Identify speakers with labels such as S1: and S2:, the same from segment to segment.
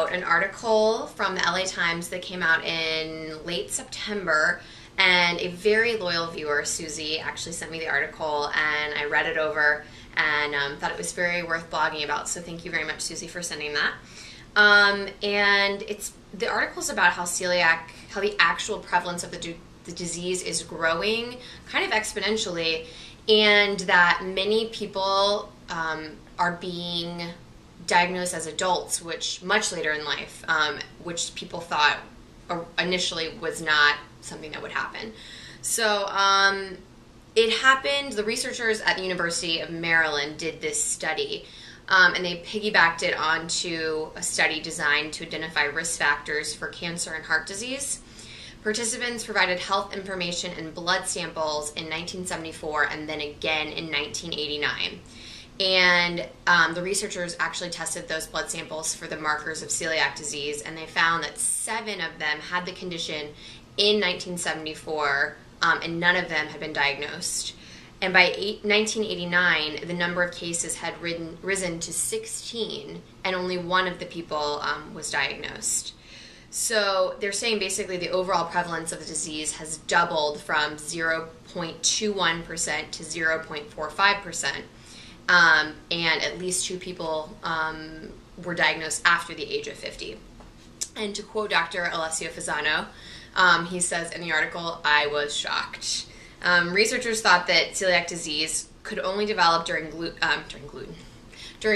S1: about an article from the LA Times that came out in late September, and a very loyal viewer, Susie, actually sent me the article, and I read it over and thought it was very worth blogging about, so thank you very much, Susie, for sending that. And the article's about how the actual prevalence of the disease is growing kind of exponentially, and that many people are being diagnosed as adults, which much later in life, which people thought initially was not something that would happen. So it happened, the researchers at the University of Maryland did this study, and they piggybacked it onto a study designed to identify risk factors for cancer and heart disease. Participants provided health information and blood samples in 1974 and then again in 1989. And the researchers actually tested those blood samples for the markers of celiac disease, and they found that 7 of them had the condition in 1974, and none of them had been diagnosed. And by 1989, the number of cases had risen to 16, and only 1 of the people was diagnosed. So they're saying basically the overall prevalence of the disease has doubled from 0.21% to 0.45%. And at least 2 people were diagnosed after the age of 50. And to quote Dr. Alessio Fasano, he says in the article, "I was shocked." Researchers thought that celiac disease could only develop during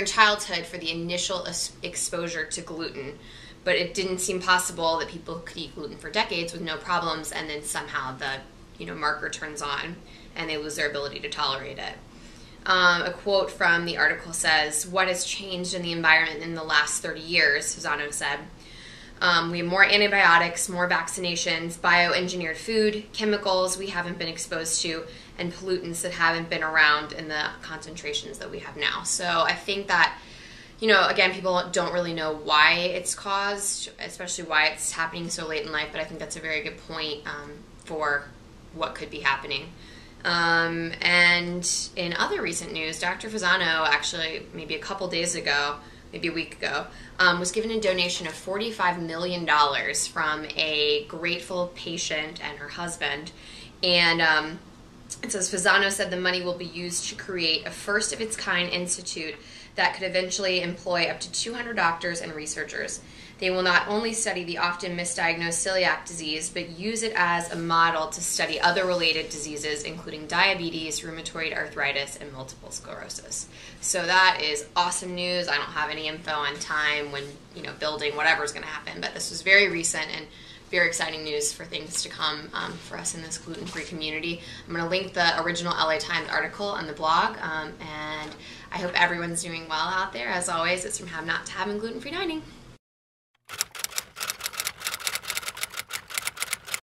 S1: childhood for the initial exposure to gluten, but it didn't seem possible that people could eat gluten for decades with no problems, and then somehow the marker turns on and they lose their ability to tolerate it. A quote from the article says, "What has changed in the environment in the last 30 years, Fasano said. We have more antibiotics, more vaccinations, bioengineered food, chemicals we haven't been exposed to, and pollutants that haven't been around in the concentrations that we have now." So I think that, again, people don't really know why it's caused, especially why it's happening so late in life, but I think that's a very good point for what could be happening. And in other recent news, Dr. Fasano, actually maybe a couple days ago, maybe a week ago, was given a donation of $45 million from a grateful patient and her husband. And it says, Fasano said the money will be used to create a first-of-its-kind institute that could eventually employ up to 200 doctors and researchers. They will not only study the often misdiagnosed celiac disease, but use it as a model to study other related diseases, including diabetes, rheumatoid arthritis, and multiple sclerosis. So that is awesome news. I don't have any info on time when, building, whatever is going to happen, but this was very recent and very exciting news for things to come for us in this gluten-free community. I'm going to link the original LA Times article on the blog, and I hope everyone's doing well out there. As always, it's from Have Not to Having Gluten-Free Dining.